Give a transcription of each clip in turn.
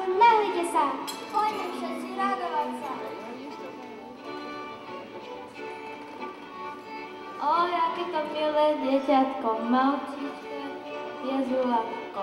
nehojte sa. Poďme všetci radovať sa. Oj, aké to milé dieťatko, malčičké, jezulátko.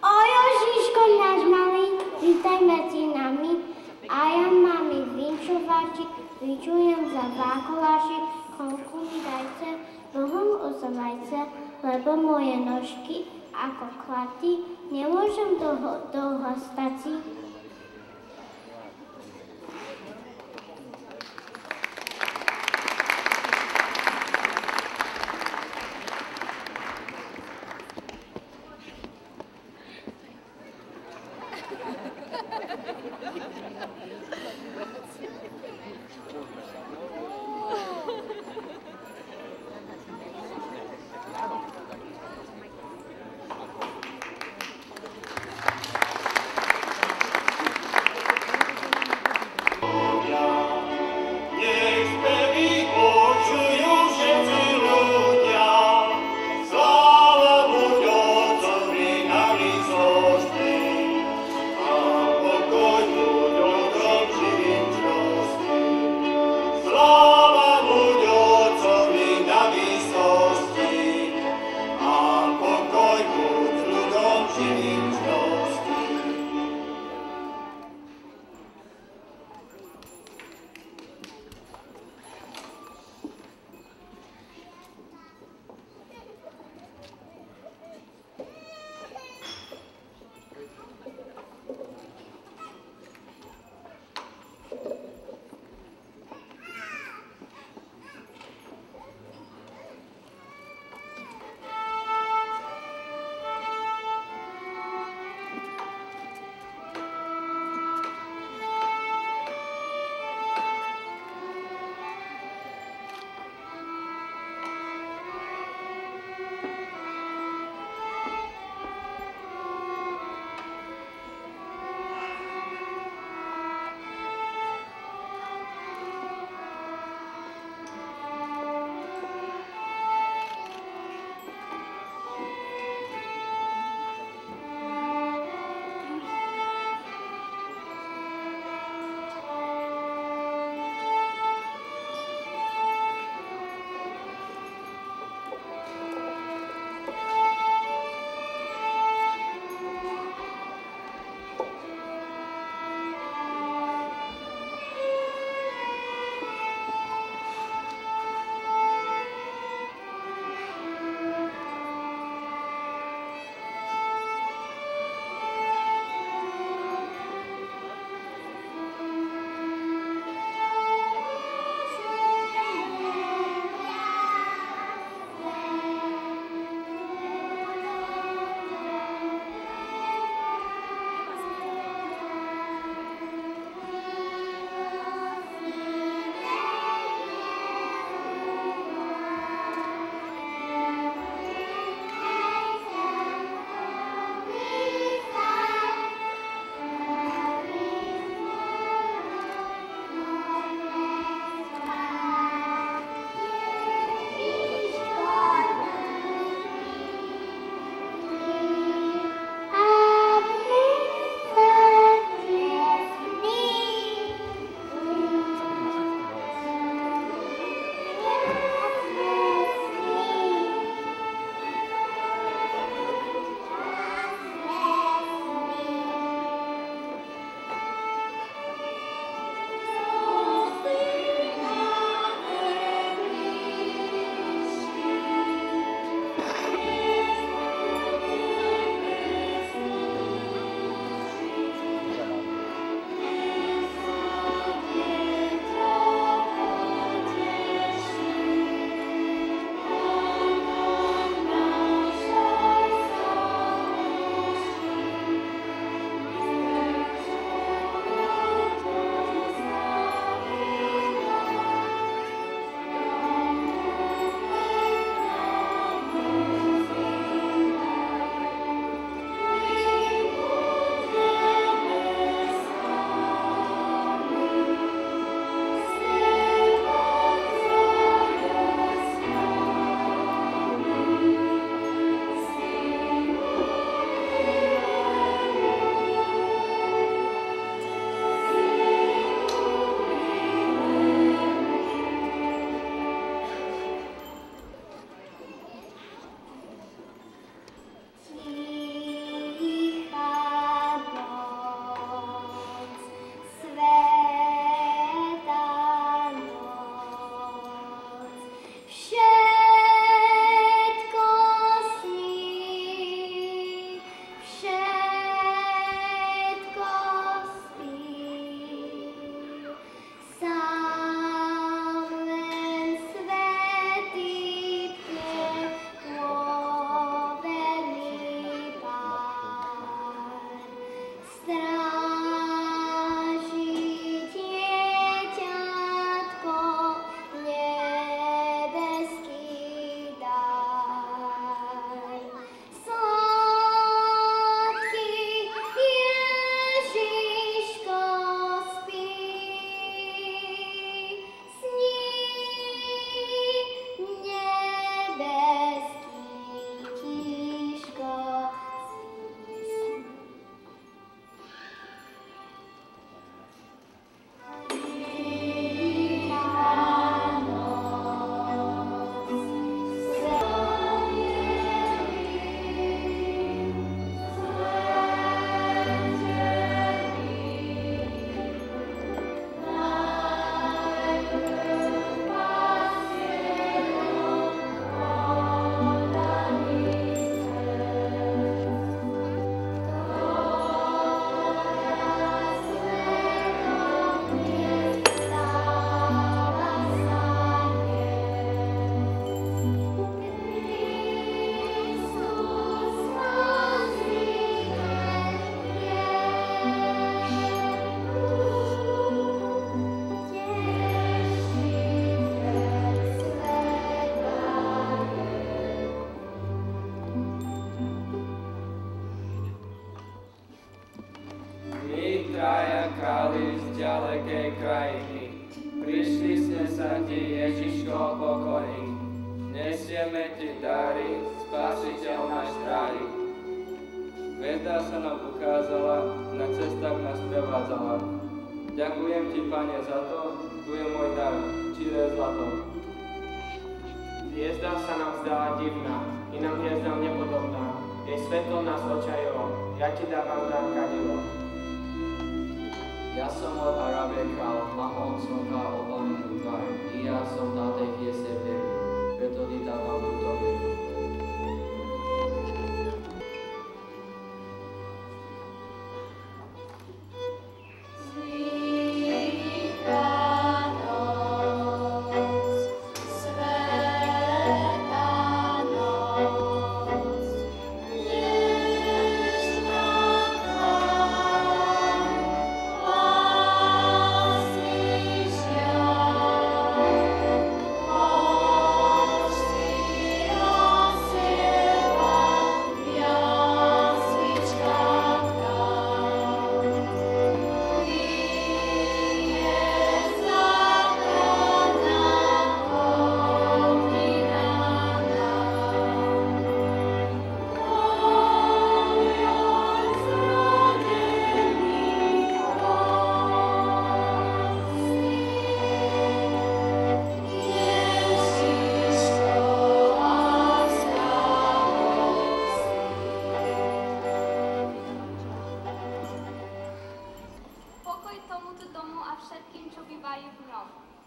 Oj, Jožiško náš malý, vítaj medzi nami. A ja mami vinčovačik, vinčujem za vákolášik, konku mi dajte, nohom ozvajce, lebo moje nožky ako klaty, nemôžem dlho stať si. králi z ďalekej krajiny. Prišli sme sa ti, Ježiško, pokojný. Nesieme ti dary, Spasiteľ náš drahý. Hviezda sa nám ukázala, na cestách nás prevádzala. Ďakujem ti, Pane, za to, tu je môj dar, čiré zlato. Hviezda sa nám zdala divná, inám hviezdám nepodobná. Jej svetlo nás očajilo, ja ti dávam dar kadilo. Ja som od Arábie král, mám od slnka opálenú tvár. I ja som na tej hviezde verný, preto ti dávam túto vieru.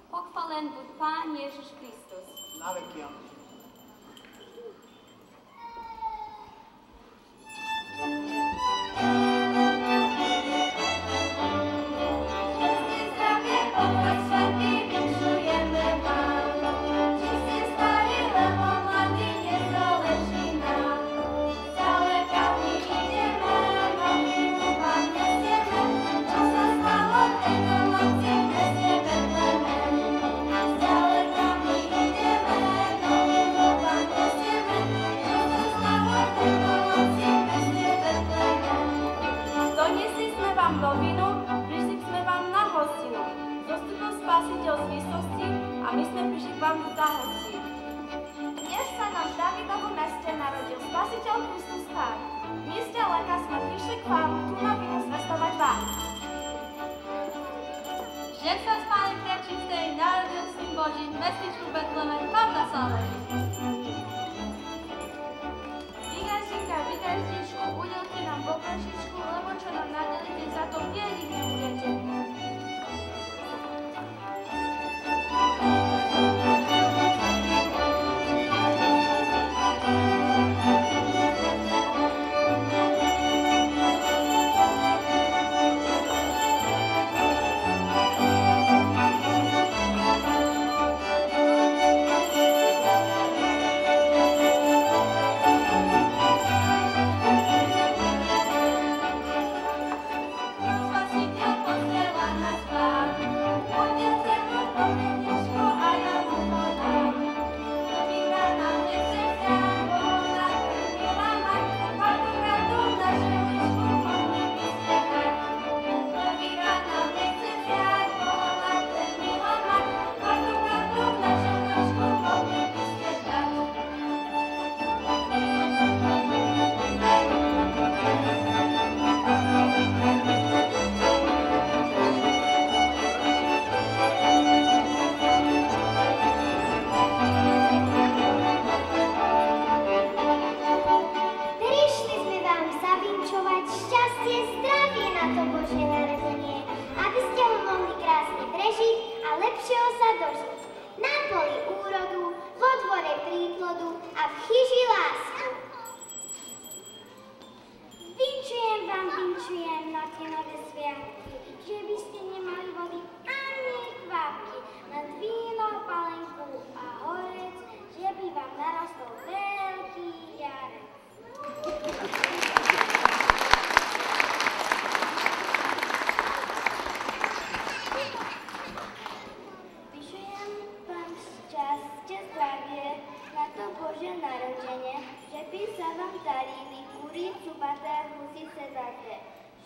Pochválen buď Pán Ježiš Kristus. Na veky amen. Spasiteľ Kristus Pán. My ste leka sme prišli k vám, tu novinu zvestovať vám. Že sa s Pánem prečistej narodil Syn Boží v mestečku Betleme, vám na Salveži. Vygaždíčku, udelte nám poprašičku, lebo čo nám nadelíte, za to bieliť nebudete.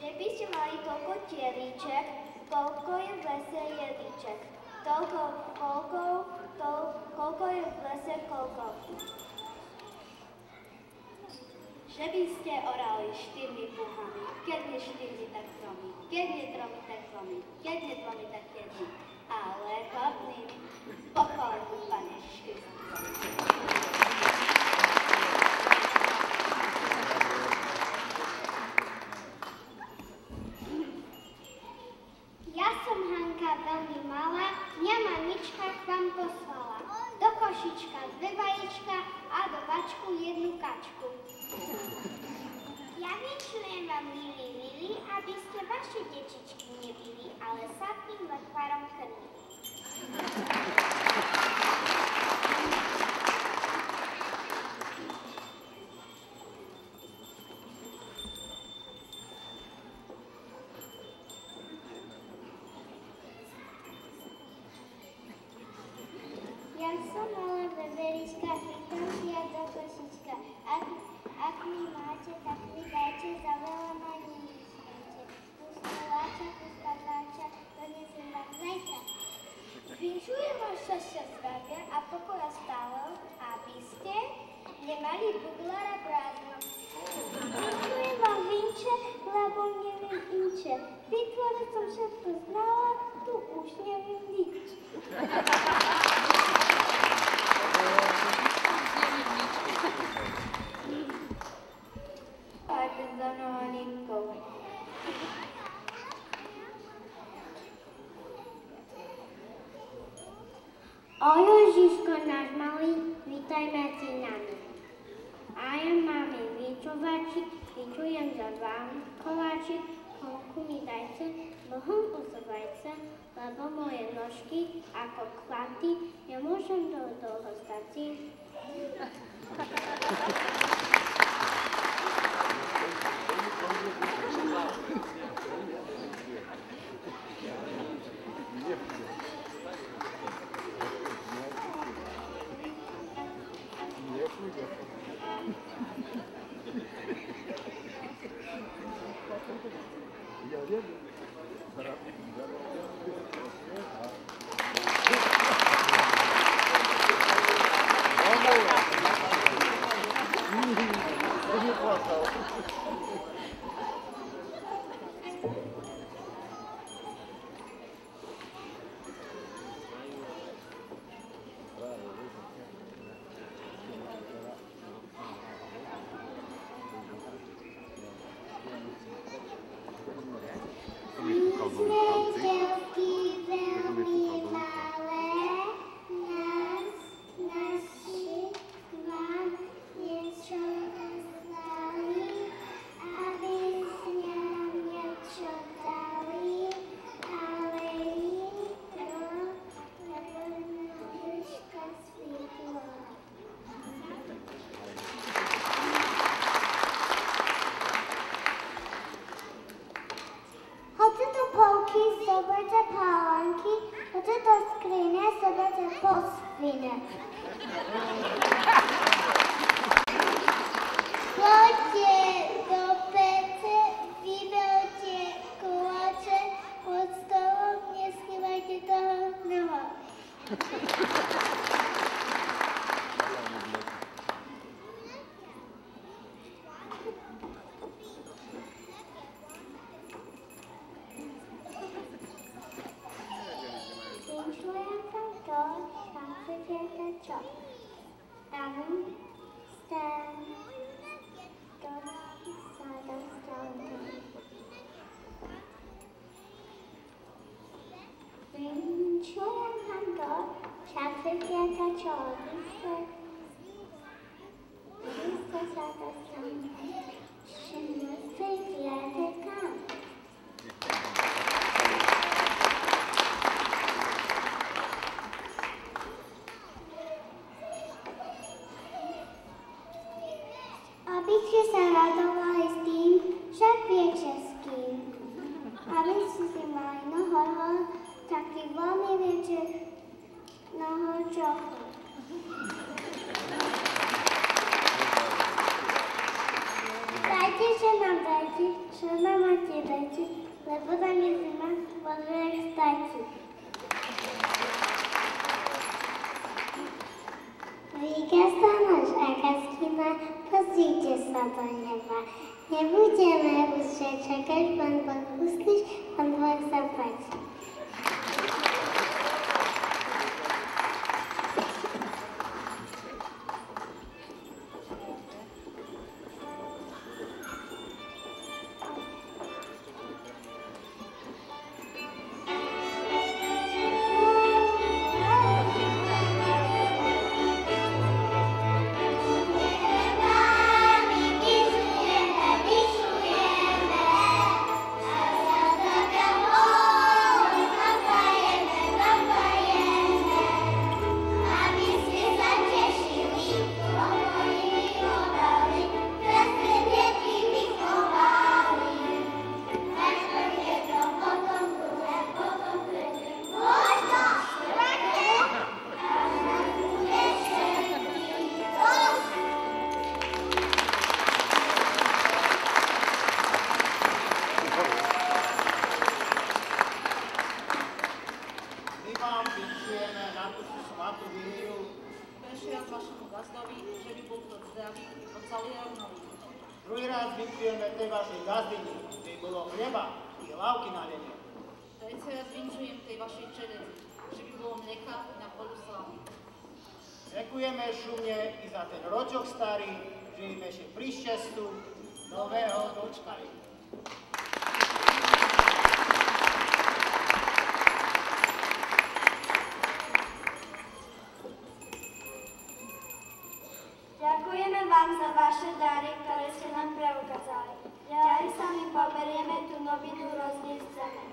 Že by ste mali toľko tieríček, koľko je v lese jedliček. Toľko koľko je v lese koľko. Že by ste orali 4 púhami, keď nie 4, tak 3, keď nie 3, tak 2, keď nie 2, tak 1. Ale hlavným pochválený Pán Ježiš Kristus. Ja som Hanka, veľmi malá, mňa mamička k vám poslala. Do košička 2 vajíčka a do vačku 1 kačku. Ja vyčujem vám, milí, aby ste vaše dečičky nebili, ale sadným lekvárom krmili. Ja som malá beberička, pýtam si ja do košička. Ak mi máte, tak mi dajte, za veľa ma nemyslíte. Kus koláča, kus patláča, donesem vám zajtra. Vinčujem vás šťastia zdravia a pokoja stále, aby ste nemali buglára prázdno. Vinčujem vám vinče, lebo neviem inče. Vytvoril som všetko znala, tu už neviem nič. O Ježiško náš malý, vítaj medzi nami. A ja máme vyčovačik, vyčujem za vám koláčik, konku mi dajte, mohom pozovajte, lebo moje nožky ako klaty, nemôžem dlho stať. Zoberte pálenky, choďte do skrine, zoberte posvine. Choďte do pece, vyberte koláče, pod stolom neschývajte toho mnoho. Abyste sa radovali s tým, však viete s kým. Aby ste si mali noho, tak vy veľmi viete noho čoho. Dajte, že nám máte sa do neba. Nebudeme už čakať, Pán Boh uslíš, Pán Boh zapáči. Druhý raz vinčujeme tej vašej gazdini, kde bolo chleba i lávky na lene. Trecí raz vinčujem tej vašej čeledi, že by bolo mlieka na polu slávy. Ďakujeme šumne i za ten ročok starý, že im ešte pri šťastu nového dočkali. Ďakujeme vám za vaše dary, ktoré ste nám preukázali. Ďalej sa my poberieme tú novinu rozniesť chceme.